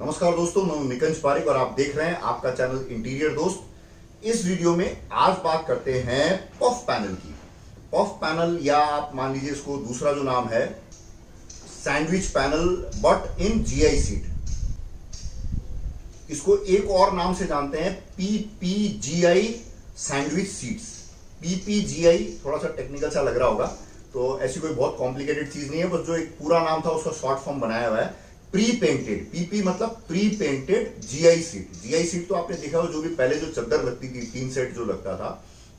नमस्कार दोस्तों, मैं निकंज पारिक और आप देख रहे हैं आपका चैनल इंटीरियर दोस्त। इस वीडियो में आज बात करते हैं पफ पैनल की। पफ पैनल या आप मान लीजिए इसको दूसरा जो नाम है sandwich panel but in GI seat. इसको एक और नाम से जानते हैं पीपीजीआई सैंडविच सीट्स। पीपीजीआई थोड़ा सा टेक्निकल सा लग रहा होगा, तो ऐसी कोई बहुत कॉम्प्लिकेटेड चीज नहीं है, बस जो एक पूरा नाम था उसका शॉर्ट फॉर्म बनाया हुआ है प्री पेंटेड। पीपी मतलब pre painted GI seat. GI seat तो आपने देखा हो, जो भी पहले जो चादर लगती थी, टीन सेट जो लगता था,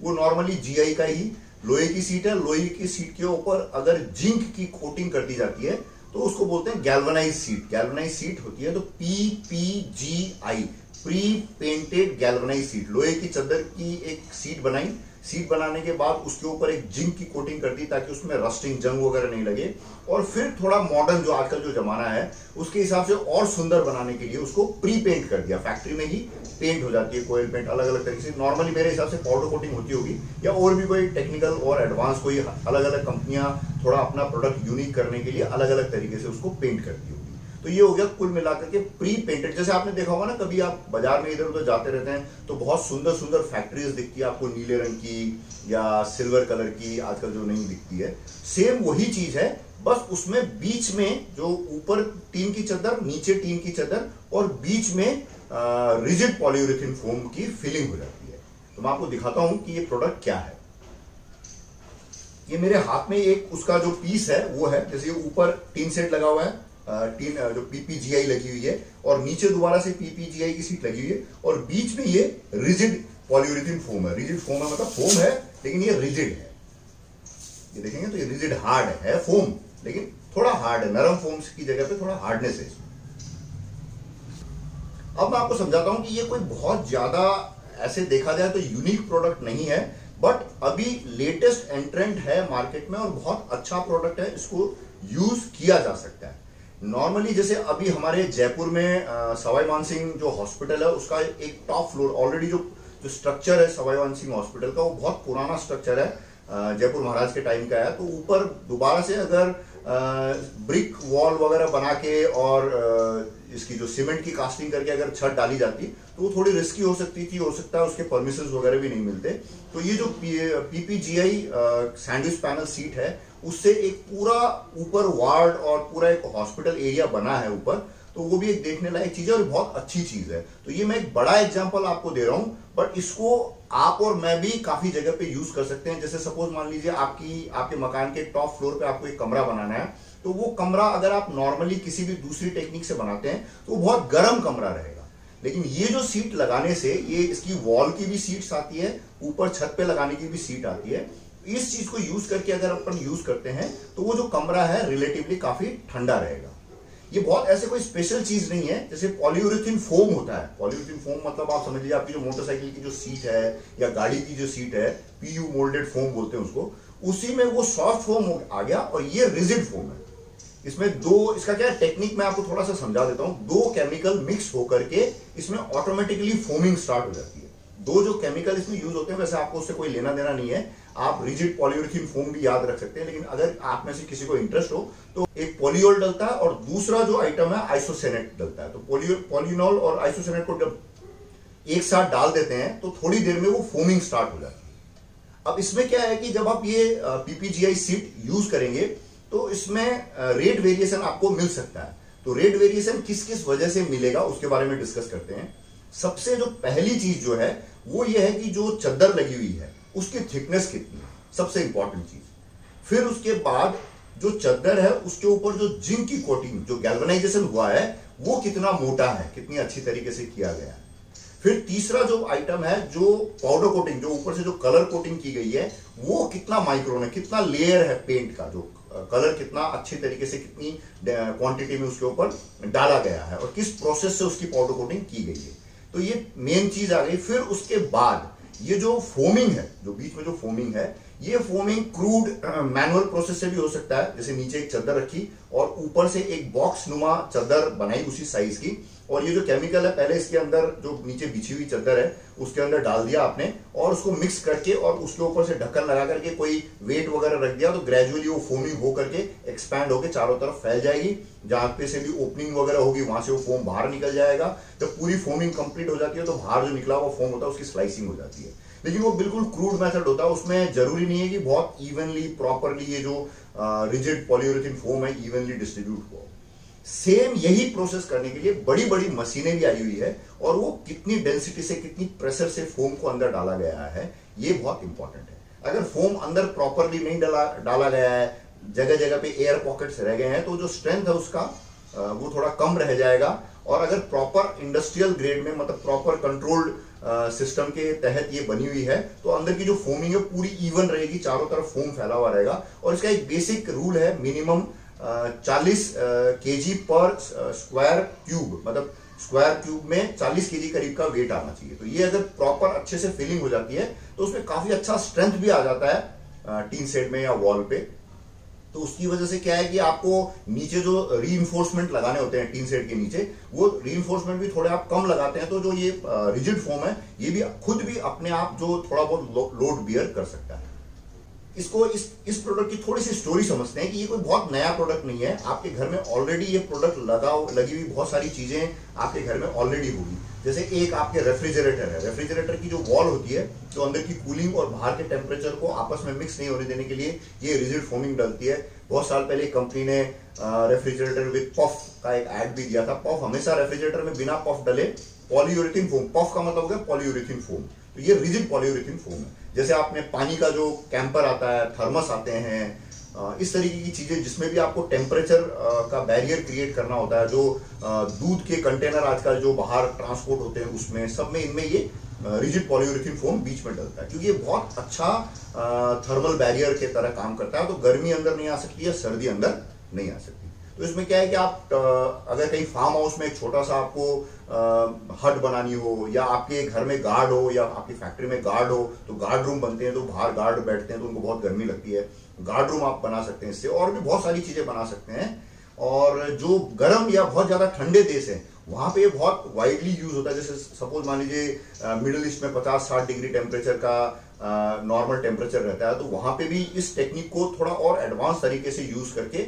वो नॉर्मली जीआई का ही लोहे की सीट है। लोहे की सीट के ऊपर अगर जिंक की कोटिंग कर दी जाती है तो उसको बोलते हैं गैल्वेनाइज सीट। गैल्वेनाइज सीट होती है तो पीपीजीआई प्री पेंटेड गैल्वेनाइज सीट। लोहे की चादर की एक सीट बनाई, सीट बनाने के बाद उसके ऊपर एक जिंक की कोटिंग कर दी ताकि उसमें रस्टिंग जंग वगैरह नहीं लगे, और फिर थोड़ा मॉडर्न जो आजकल जो जमाना है उसके हिसाब से और सुंदर बनाने के लिए उसको प्री पेंट कर दिया। फैक्ट्री में ही पेंट हो जाती है, कोयल पेंट अलग अलग तरीके से। नॉर्मली मेरे हिसाब से पाउडर कोटिंग होती होगी, या और भी कोई टेक्निकल और एडवांस कोई अलग अलग कंपनियां थोड़ा अपना प्रोडक्ट यूनिक करने के लिए अलग अलग तरीके से उसको पेंट करती होगी। तो ये हो गया कुल मिलाकर के प्री पेंटेड। जैसे आपने देखा होगा ना, कभी आप बाजार में इधर उधर जाते रहते हैं तो बहुत सुंदर सुंदर फैक्ट्रीज दिखती है आपको, नीले रंग की या सिल्वर कलर की, आजकल जो नहीं दिखती है। सेम वही चीज है, बस उसमें बीच में जो ऊपर टीन की चादर, नीचे टीन की चादर और बीच में रिजिड पॉलीयूरेथेन फोम की फिलिंग हो जाती है। तो मैं आपको दिखाता हूं कि ये प्रोडक्ट क्या है। ये मेरे हाथ में एक उसका जो पीस है वो है। जैसे ऊपर टीन सेट लगा हुआ है, टीन जो पीपीजीआई लगी हुई है, और नीचे दोबारा से पीपीजीआई की सीट लगी हुई है, और बीच में ये रिजिड पॉलीयूरेथेन फोम है। रिजिड फोम है मतलब फोम है लेकिन ये रिजिड है। ये देखेंगे तो ये रिजिड हार्ड है फोम, लेकिन थोड़ा हार्ड है, नरम फोम की जगह पे थोड़ा हार्डनेस है इसमें। अब मैं आपको समझाता हूं कि ये कोई बहुत ज्यादा ऐसे देखा जाए तो यूनिक प्रोडक्ट नहीं है, बट अभी लेटेस्ट एंट्रेंट है मार्केट में और बहुत अच्छा प्रोडक्ट है। इसको यूज किया जा सकता है। नॉर्मली जैसे अभी हमारे जयपुर में सवाई मानसिंह जो हॉस्पिटल है उसका एक टॉप फ्लोर ऑलरेडी जो स्ट्रक्चर है सवाई मानसिंह हॉस्पिटल का, वो बहुत पुराना स्ट्रक्चर है, जयपुर महाराज के टाइम का है। तो ऊपर दोबारा से अगर ब्रिक वॉल वगैरह बना के और इसकी जो सीमेंट की कास्टिंग करके अगर छत डाली जाती तो वो थोड़ी रिस्की हो सकती थी, हो सकता है उसके परमिशंस वगैरह भी नहीं मिलते। तो ये जो पीपीजीआई सैंडविच पैनल सीट है उससे एक पूरा ऊपर वार्ड और पूरा एक हॉस्पिटल एरिया बना है ऊपर, तो वो भी एक देखने लायक चीज है और बहुत अच्छी चीज है। तो ये मैं एक बड़ा एग्जांपल आपको दे रहा हूं, बट इसको आप और मैं भी काफी जगह पे यूज कर सकते हैं। जैसे सपोज मान लीजिए आपके मकान के टॉप फ्लोर पे आपको एक कमरा बनाना है, तो वो कमरा अगर आप नॉर्मली किसी भी दूसरी टेक्निक से बनाते हैं तो वो बहुत गर्म कमरा रहेगा। लेकिन ये जो सीट लगाने से, ये इसकी वॉल की भी सीट्स आती है, ऊपर छत पे लगाने की भी सीट आती है। इस चीज को यूज करके अगर अपन यूज करते हैं तो वो जो कमरा है रिलेटिवली काफी ठंडा रहेगा। ये बहुत ऐसे कोई स्पेशल चीज नहीं है। जैसे पॉलीयूरेथेन फोम होता है, पॉलीयूरेथेन फोम मतलब आप समझ लीजिए आपकी जो मोटरसाइकिल की जो सीट है या गाड़ी की जो सीट है, पीयू मोल्डेड फोम बोलते हैं उसको, उसी में वो सॉफ्ट फोम आ गया और ये रिजिड फोम है। इसमें दो, इसका क्या टेक्निक मैं आपको थोड़ा सा समझा देता हूं। दो केमिकल मिक्स होकर के इसमें ऑटोमेटिकली फोमिंग स्टार्ट हो जाती है। दो जो केमिकल इसमें यूज होते हैं, वैसे आपको उससे कोई लेना देना नहीं है, आप रिजिड पॉलीयूरेथेन फोम भी याद रख सकते हैं। लेकिन अगर आप में से किसी को इंटरेस्ट हो तो एक पॉलीओल डलता है और दूसरा जो आइटम है आइसोसेनेट डलता है। तो पॉलीनॉल और आइसोसेनेट को जब एक साथ डाल देते हैं तो थोड़ी देर में वो फोमिंग स्टार्ट हो जाती है। अब इसमें क्या है कि जब आप ये पीपीजीआई सीट यूज करेंगे तो इसमें रेट वेरिएशन आपको मिल सकता है। तो रेट वेरिएशन किस किस वजह से मिलेगा उसके बारे में डिस्कस करते हैं। सबसे जो पहली चीज जो है वो ये है कि जो चादर लगी हुई है उसकी थिकनेस कितनी है, सबसे इंपॉर्टेंट चीज। फिर उसके बाद जो चादर है उसके ऊपर जो जिंक की कोटिंग, जो गैल्वेनाइजेशन हुआ है, वो कितना मोटा है, कितनी अच्छी तरीके से किया गया है। फिर तीसरा जो आइटम है, जो पाउडर कोटिंग, जो ऊपर से जो कलर कोटिंग की गई है, वो कितना माइक्रोन है, कितना लेयर है पेंट का, जो कलर कितना अच्छी तरीके से, कितनी क्वांटिटी में उसके ऊपर डाला गया है और किस प्रोसेस से उसकी पाउडर कोटिंग की गई है। तो ये मेन चीज आ गई। फिर उसके बाद ये जो फोमिंग है, जो बीच में जो फोमिंग है, ये फोमिंग क्रूड मैनुअल प्रोसेस से भी हो सकता है, जैसे नीचे एक चादर रखी और ऊपर से एक बॉक्स नुमा चादर बनाई उसी साइज की, और ये जो केमिकल है पहले इसके अंदर जो नीचे बिछी हुई चादर है उसके अंदर डाल दिया आपने, और उसको मिक्स करके और उसके ऊपर से ढक्कन लगा करके कोई वेट वगैरह रख दिया, तो ग्रेजुअली वो फोमिंग हो करके एक्सपैंड होकर चारों तरफ फैल जाएगी। जहां पे से भी ओपनिंग वगैरह होगी वहां से वो फोम बाहर निकल जाएगा। जब पूरी फोमिंग कंप्लीट हो जाती है तो बाहर जो निकला हुआ फोम होता है उसकी स्लाइसिंग हो जाती है। लेकिन वो बिल्कुल क्रूड मेथड होता है, उसमें जरूरी नहीं है कि बहुत इवनली प्रॉपरली ये जो रिजिड पॉलीयूरेथेन फोम है इवनली डिस्ट्रीब्यूट हो। सेम यही प्रोसेस करने के लिए बड़ी बड़ी मशीनें भी आई हुई है, और वो कितनी डेंसिटी से कितनी प्रेशर से फोम को अंदर डाला गया है ये बहुत इंपॉर्टेंट है। अगर फोम अंदर प्रॉपरली नहीं डाला गया है, जगह जगह पे एयर पॉकेट्स रह गए हैं, तो जो स्ट्रेंथ है उसका वो थोड़ा कम रह जाएगा। और अगर प्रॉपर इंडस्ट्रियल ग्रेड में, मतलब प्रॉपर कंट्रोल्ड सिस्टम के तहत ये बनी हुई है, तो अंदर की जो फोमिंग है पूरी इवन रहेगी, चारों तरफ फोम फैला हुआ रहेगा। और इसका एक बेसिक रूल है, मिनिमम 40 kg पर स्क्वायर क्यूब, मतलब स्क्वायर क्यूब में 40 kg करीब का वेट आना चाहिए। तो ये अगर प्रॉपर अच्छे से फिलिंग हो जाती है तो उसमें काफी अच्छा स्ट्रेंथ भी आ जाता है टीन सेट में या वॉल पे। तो उसकी वजह से क्या है कि आपको नीचे जो रीइंफोर्समेंट लगाने होते हैं टीन सेट के नीचे, वो रीइंफोर्समेंट भी थोड़े आप कम लगाते हैं, तो जो ये रिजिड फोम है ये भी खुद भी अपने आप जो थोड़ा बहुत लोड बियर कर सकता है। इसको इस प्रोडक्ट की थोड़ी सी स्टोरी समझते हैं कि ये कोई बहुत नया प्रोडक्ट नहीं है। आपके घर में ऑलरेडी ये प्रोडक्ट लगी हुई बहुत सारी चीजें आपके घर में ऑलरेडी होगी। जैसे एक आपके रेफ्रिजरेटर है, रेफ्रिजरेटर की जो वॉल होती है, तो अंदर की कूलिंग और बाहर के टेम्परेचर को आपस में मिक्स नहीं होने देने के लिए ये रिजिड फोमिंग डलती है। बहुत साल पहले कंपनी ने रेफ्रिजरेटर विद पफ का एक एड भी दिया था। पफ हमेशा रेफ्रिजरेटर में बिना पफ डले पॉलीयूरेथेन फोम, पफ का मतलब हो गया पॉलीयूरेथेन फोम, तो ये रिजिड पॉलीयूरेथेन फोम है। जैसे आपने पानी का जो कैंपर आता है, थर्मस आते हैं, इस तरीके की चीजें जिसमें भी आपको टेम्परेचर का बैरियर क्रिएट करना होता है, जो दूध के कंटेनर आजकल जो बाहर ट्रांसपोर्ट होते हैं उसमें सब में इनमें ये रिजिड पॉलीयूरेथेन फोम बीच में डलता है, क्योंकि ये बहुत अच्छा थर्मल बैरियर के तरह काम करता है। तो गर्मी अंदर नहीं आ सकती है, सर्दी अंदर नहीं आ सकती। तो इसमें क्या है कि आप अगर कहीं फार्म हाउस में एक छोटा सा आपको हट बनानी हो, या आपके घर में गार्ड हो, या आपकी फैक्ट्री में गार्ड हो, तो गार्ड रूम बनते हैं, तो बाहर गार्ड बैठते हैं तो उनको बहुत गर्मी लगती है, गार्ड रूम आप बना सकते हैं इससे, और भी बहुत सारी चीजें बना सकते हैं। और जो गर्म या बहुत ज्यादा ठंडे देश है वहां पे ये बहुत वाइडली यूज होता है। जैसे सपोज मान लीजिए मिडिल ईस्ट में 50-60 डिग्री टेम्परेचर का नॉर्मल टेम्परेचर रहता है, तो वहां पे भी इस टेक्निक को थोड़ा और एडवांस तरीके से यूज करके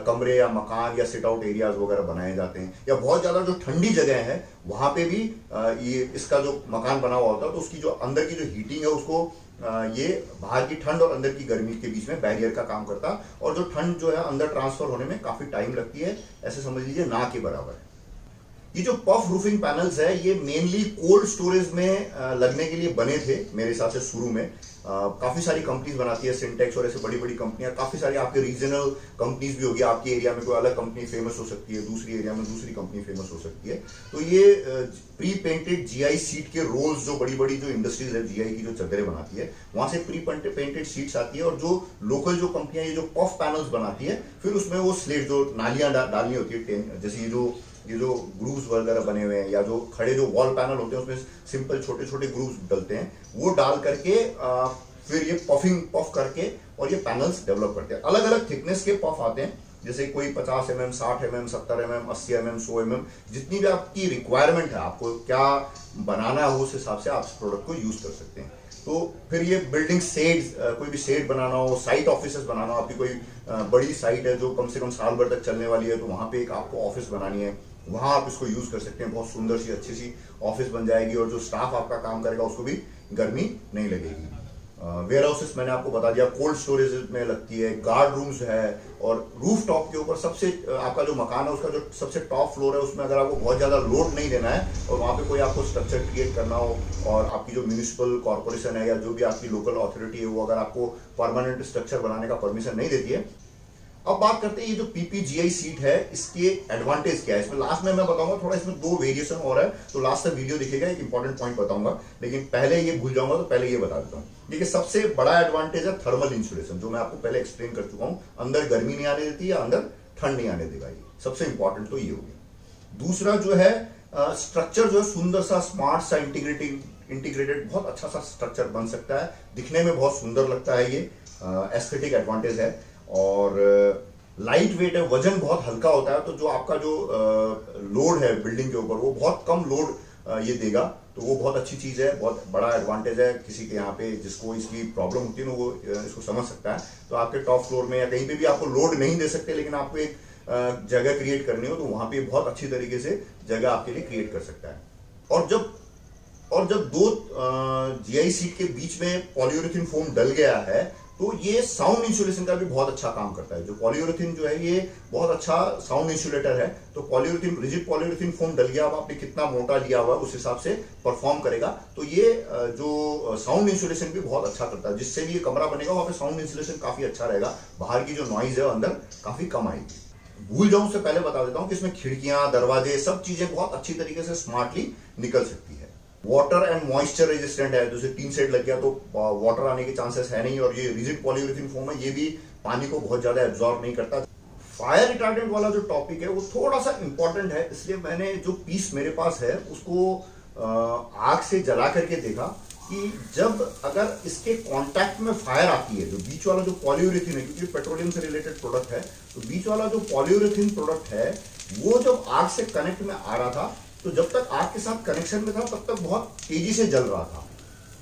कमरे या मकान या सिट आउट एरियाज वगैरह बनाए जाते हैं। या बहुत ज्यादा जो ठंडी जगह है वहां पे भी ये इसका जो मकान बना हुआ होता है, तो उसकी जो अंदर की जो हीटिंग है उसको ये बाहर की ठंड और अंदर की गर्मी के बीच में बैरियर का काम करता है, और जो ठंड जो है अंदर ट्रांसफर होने में काफी टाइम लगती है, ऐसे समझ लीजिए ना के बराबर है। ये जो पफ रूफिंग पैनल्स है ये मेनली कोल्ड स्टोरेज में लगने के लिए बने थे मेरे हिसाब से शुरू में। काफी सारी कंपनीज बनाती है, सिंटेक्स और ऐसे बड़ी बड़ी कंपनियां, काफी सारी आपके रीजनल कंपनीज भी होगी। आपके एरिया में कोई अलग कंपनी फेमस हो सकती है, दूसरी एरिया में दूसरी कंपनी फेमस हो सकती है। तो ये प्री पेंटेड जीआई सीट के रोल्स, जो बड़ी बड़ी जो इंडस्ट्रीज है जीआई की जो चादरें बनाती है, वहां से प्री पेंटेड सीट्स आती है, और जो लोकल जो कंपनियां ये जो पफ पैनल्स बनाती है, फिर उसमें वो स्लेट जो नालियां डालनी होती है, जैसे ये जो ग्रूव्स वगैरह बने हुए हैं, या जो खड़े जो वॉल पैनल होते हैं उसमें सिंपल छोटे छोटे ग्रूव्स डलते हैं, वो डाल करके फिर ये पफ करके और ये पैनल्स डेवलप करते हैं। अलग अलग थिकनेस के पफ आते हैं, जैसे कोई 50 mm, 60 mm, 70 mm, 80 mm, 100 mm, जितनी भी आपकी रिक्वायरमेंट है, आपको क्या बनाना है उस हिसाब से आप इस प्रोडक्ट को यूज कर सकते हैं। तो फिर ये बिल्डिंग शेड्स, कोई भी शेड बनाना हो, साइट ऑफिसेस बनाना हो, आपकी कोई बड़ी साइट है जो कम से कम साल भर तक चलने वाली है, तो वहां पे एक आपको ऑफिस बनानी है, वहां आप इसको यूज कर सकते हैं। बहुत सुंदर सी अच्छी सी ऑफिस बन जाएगी, और जो स्टाफ आपका काम करेगा उसको भी गर्मी नहीं लगेगी। वेयर हाउसेस मैंने आपको बता दिया, कोल्ड स्टोरेज में लगती है, गार्ड रूम्स है, और रूफ टॉप के ऊपर सबसे आपका जो मकान है उसका जो सबसे टॉप फ्लोर है उसमें अगर आपको बहुत ज्यादा लोड नहीं देना है, और वहां पे कोई आपको स्ट्रक्चर क्रिएट करना हो, और आपकी जो म्यूनिसिपल कॉर्पोरेशन है या जो भी आपकी लोकल अथॉरिटी है वो अगर आपको परमानेंट स्ट्रक्चर बनाने का परमिशन नहीं देती है। अब बात करते हैं ये जो पीपीजीआई सीट है, इसके एडवांटेज क्या है। इसमें लास्ट में मैं बताऊंगा, थोड़ा इसमें 2 वेरिएशन और है, तो लास्ट तक वीडियो दिखेगा, एक इंपॉर्टेंट पॉइंट बताऊंगा, लेकिन पहले ये भूल जाऊंगा तो पहले ये बता देता हूं। देखिए सबसे बड़ा एडवांटेज है थर्मल इंसुलेशन, जो मैं आपको पहले एक्सप्लेन कर चुका हूं। अंदर गर्मी नहीं आने देती है, अंदर ठंड नहीं आने देगा, ये सबसे इंपॉर्टेंट तो ये हो गया। दूसरा जो है स्ट्रक्चर जो है सुंदर सा स्मार्ट सा इंटीग्रेटेड बहुत अच्छा सा स्ट्रक्चर बन सकता है, दिखने में बहुत सुंदर लगता है, ये एस्थेटिक एडवांटेज है। और लाइट वेट है, वजन बहुत हल्का होता है, तो जो आपका जो लोड है बिल्डिंग के ऊपर वो बहुत कम लोड ये देगा, तो वो बहुत अच्छी चीज है, बहुत बड़ा एडवांटेज है। किसी के यहाँ पे जिसको इसकी प्रॉब्लम होती है ना वो इसको समझ सकता है। तो आपके टॉप फ्लोर में या कहीं पे भी आपको लोड नहीं दे सकते, लेकिन आपको एक जगह क्रिएट करनी हो तो वहां पे बहुत अच्छी तरीके से जगह आपके लिए क्रिएट कर सकता है। और जब दो जीआई सीट के बीच में पॉलीयूरेथेन फोम डल गया है तो ये साउंड इंसुलेशन का भी बहुत अच्छा काम करता है। जो पॉलीयूरेथेन जो है ये बहुत अच्छा साउंड इंसुलेटर है। तो पॉलीयूरेथेन, रिजिड पॉलीयूरेथेन फोम डल गया, अब आपने कितना मोटा लिया हुआ उस हिसाब से परफॉर्म करेगा। तो ये जो साउंड इंसुलेशन भी बहुत अच्छा करता है, जिससे भी ये कमरा बनेगा वहां पे साउंड इंसुलेशन काफी अच्छा रहेगा, बाहर की जो नॉइज है अंदर काफी कम आएगी। भूल जाऊं उससे पहले बता देता हूं कि इसमें खिड़कियां, दरवाजे, सब चीजें बहुत अच्छी तरीके से स्मार्टली निकल सकती है। वाटर एंड मॉइस्चर रेजिस्टेंट है, जैसे टीन सेट लग गया तो वाटर आने के चांसेस है नहीं। और ये रिजिड पॉलीयूरेथेन फोम है, ये भी पानी को बहुत ज्यादा एब्जॉर्ब नहीं करता। फायर रिटार्डेंट वाला जो टॉपिक है वो थोड़ा सा इंपॉर्टेंट है, इसलिए मैंने जो पीस मेरे पास है उसको आग से जला करके देखा कि जब अगर इसके कांटेक्ट में फायर आती है, जो बीच वाला जो पॉलीयूरेथेन है, क्योंकि पेट्रोलियम से रिलेटेड प्रोडक्ट है, तो बीच वाला जो पॉलीयूरेथेन प्रोडक्ट है वो जब आग से कनेक्ट में आ रहा था तो जब तक आग के साथ कनेक्शन में था तब तक बहुत तेजी से जल रहा था।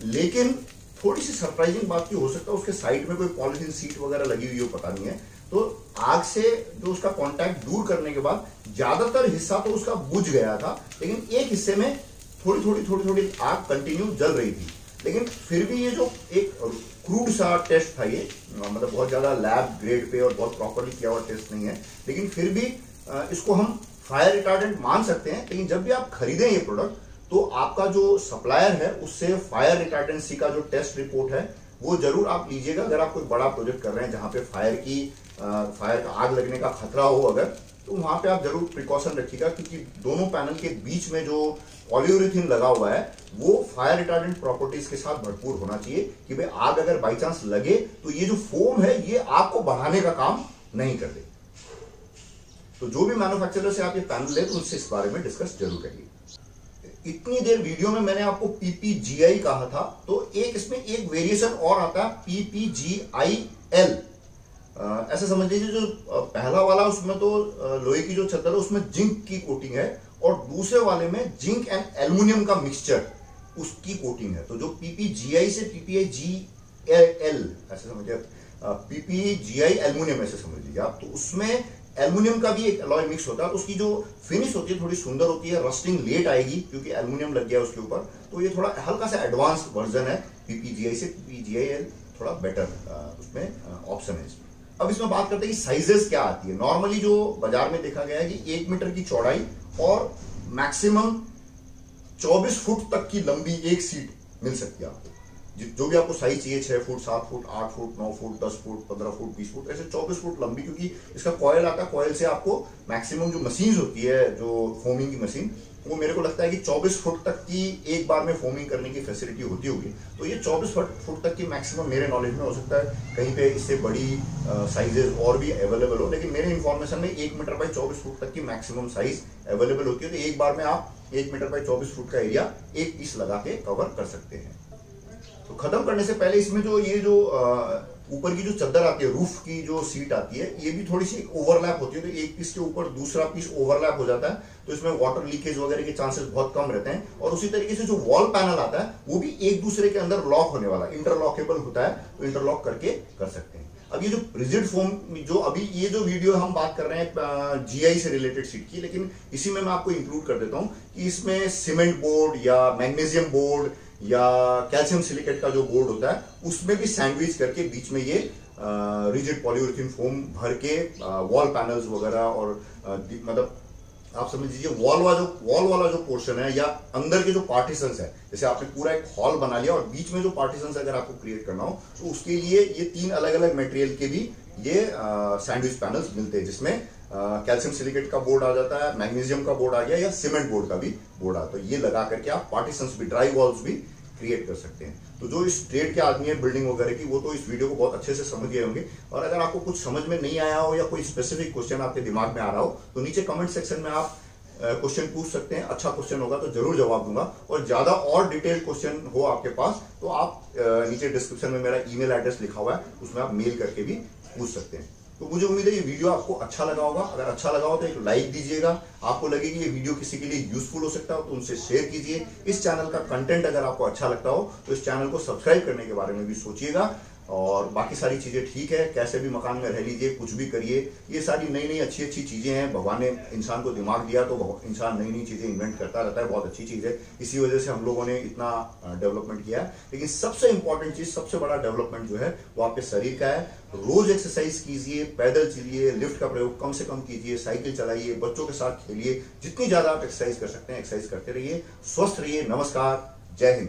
लेकिन थोड़ी सी सरप्राइजिंग बात की हो सकता है, उसके साइड में कोई पॉलिथीन सीट वगैरह लगी हुई हो, पता नहीं है। तो आग से जो उसका कांटेक्ट दूर करने के बाद ज्यादातर हिस्सा तो उसका बुझ गया था, लेकिन एक हिस्से में थोड़ी आग कंटिन्यू जल रही थी। लेकिन फिर भी ये जो एक क्रूड सा टेस्ट था, ये मतलब बहुत ज्यादा लैब ग्रेड पे और बहुत प्रॉपरली किया हुआ टेस्ट नहीं है, लेकिन फिर भी इसको हम फायर रिटार्डेंट मान सकते हैं। लेकिन जब भी आप खरीदें ये प्रोडक्ट तो आपका जो सप्लायर है उससे फायर रिटार्डेंसी का जो टेस्ट रिपोर्ट है वो जरूर आप लीजिएगा। अगर आप कोई बड़ा प्रोजेक्ट कर रहे हैं जहां पे फायर का आग लगने का खतरा हो अगर, तो वहां पे आप जरूर प्रिकॉशन रखिएगा, क्योंकि दोनों पैनल के बीच में जो पॉलीयूरेथेन लगा हुआ है वो फायर रिटार्डेंट प्रॉपर्टीज के साथ भरपूर होना चाहिए कि भाई आग अगर बाई चांस लगे तो ये जो फोम है ये आग को बढ़ाने का काम नहीं कर दे। तो जो भी मैन्युफैक्चरर से आप ये पैनल ले तो उससे इस बारे में डिस्कस जरूर करिए। इतनी देर वीडियो में मैंने आपको PPGI कहा था, तो इसमें एक वेरिएशन और आता है PPGIL। ऐसे समझ लीजिए जो पहला वाला उसमें तो लोहे की जो चद्दर है उसमें जिंक की कोटिंग है, और दूसरे वाले में जिंक एंड एल्युमिनियम का मिक्सचर उसकी कोटिंग है। तो जो PPGI से PPGIL ऐसे समझिए, PPGI एल्युमिनियम ऐसे समझ लीजिए आप, तो उसमें एल्युमिनियम का भी एक अलॉय मिक्स होता है। तो उसकी जो फिनिश होती है थोड़ी सुंदर होती है, रस्टिंग लेट आएगी क्योंकि एल्युमिनियम लग गया उसके ऊपर। तो ये थोड़ा हल्का सा एडवांस वर्जन है PPGI से, PPGIL थोड़ा बेटर उसमें ऑप्शन है इसमें। अब इसमें बात करते हैं कि साइजेस क्या आती है। नॉर्मली जो बाजार में देखा गया है कि 1 मीटर की चौड़ाई और मैक्सिमम 24 फुट तक की लंबी एक सीट मिल सकती है आपको। जो भी आपको साइज चाहिए, 6 foot, 7 foot, 8 foot, 9 foot, 10 foot, 15 foot, 20 foot, ऐसे 24 फुट लंबी, क्योंकि इसका कॉयल आता है। कॉयल से आपको मैक्सिमम जो मशीन होती है, जो फोमिंग की मशीन, वो मेरे को लगता है कि 24 फुट तक की एक बार में फोमिंग करने की फैसिलिटी होती होगी। तो ये 24 फुट तक की मैक्सिमम मेरे नॉलेज में हो सकता है, कहीं पे इससे बड़ी साइजेस और भी अवेलेबल हो, लेकिन मेरे इन्फॉर्मेशन में 1 मीटर बाई 24 फुट तक की मैक्सिमम साइज अवेलेबल होती है। तो एक बार में आप 1 मीटर बाई 24 फुट का एरिया एक पीस लगा के कवर कर सकते हैं। तो खत्म करने से पहले इसमें जो ये जो ऊपर की जो चद्दर आती है, रूफ की जो सीट आती है, ये भी थोड़ी सी ओवरलैप होती है। तो एक पीस के ऊपर दूसरा पीस ओवरलैप हो जाता है, तो इसमें वाटर लीकेज वगैरह के चांसेस बहुत कम रहते हैं। और उसी तरीके से जो वॉल पैनल आता है वो भी एक दूसरे के अंदर लॉक होने वाला, इंटरलॉकेबल होता है, तो इंटरलॉक करके कर सकते हैं। अब ये जो रिजिड फोम, जो अभी ये जो वीडियो हम बात कर रहे हैं जीआई से रिलेटेड सीट की, लेकिन इसी में मैं आपको इंक्लूड कर देता हूं कि इसमें सीमेंट बोर्ड या मैग्नीशियम बोर्ड या कैल्शियम सिलिकेट का जो बोर्ड होता है उसमें भी सैंडविच करके बीच में ये रिजिड पॉलीयूरेथेन फोम भर के वॉल पैनल्स वगैरह, और मतलब आप समझ लीजिए वॉल वाला जो पोर्शन है या अंदर के जो पार्टीशंस है, जैसे आपने पूरा एक हॉल बना लिया और बीच में जो पार्टीशंस अगर आपको क्रिएट करना हो तो उसके लिए ये 3 अलग अलग मटेरियल के भी ये सैंडविच पैनल्स मिलते हैं, जिसमें कैल्शियम सिलिकेट का बोर्ड आ जाता है, मैग्नीशियम का बोर्ड आ गया, या सीमेंट बोर्ड का भी बोर्ड आता है। तो ये लगा करके आप पार्टीशंस भी, ड्राई वॉल्स भी क्रिएट कर सकते हैं। तो जो इस ट्रेड के आदमी है बिल्डिंग वगैरह की, वो तो इस वीडियो को बहुत अच्छे से समझ गए होंगे। और अगर आपको कुछ समझ में नहीं आया हो या कोई स्पेसिफिक क्वेश्चन आपके दिमाग में आ रहा हो तो नीचे कमेंट सेक्शन में आप क्वेश्चन पूछ सकते हैं। अच्छा क्वेश्चन होगा तो जरूर जवाब दूंगा, और ज्यादा और डिटेल क्वेश्चन हो आपके पास तो आप नीचे डिस्क्रिप्शन में मेरा ईमेल एड्रेस लिखा हुआ है, उसमें आप मेल करके भी पूछ सकते हैं। तो मुझे उम्मीद है ये वीडियो आपको अच्छा लगा होगा। अगर अच्छा लगा हो तो एक लाइक दीजिएगा। आपको लगे कि ये वीडियो किसी के लिए यूजफुल हो सकता हो तो उनसे शेयर कीजिए। इस चैनल का कंटेंट अगर आपको अच्छा लगता हो तो इस चैनल को सब्सक्राइब करने के बारे में भी सोचिएगा। और बाकी सारी चीजें ठीक है, कैसे भी मकान में रह लीजिए, कुछ भी करिए, ये सारी नई नई अच्छी अच्छी चीजें हैं। भगवान ने इंसान को दिमाग दिया तो इंसान नई नई चीजें इन्वेंट करता रहता है, बहुत अच्छी चीज है। इसी वजह से हम लोगों ने इतना डेवलपमेंट किया है। लेकिन सबसे इंपॉर्टेंट चीज, सबसे बड़ा डेवलपमेंट जो है वो आपके शरीर का है। रोज एक्सरसाइज कीजिए, पैदल चलिए, लिफ्ट का प्रयोग कम से कम कीजिए, साइकिल चलाइए, बच्चों के साथ खेलिए, जितनी ज्यादा आप एक्सरसाइज कर सकते हैं एक्सरसाइज करते रहिए। स्वस्थ रहिए। नमस्कार, जय हिंद।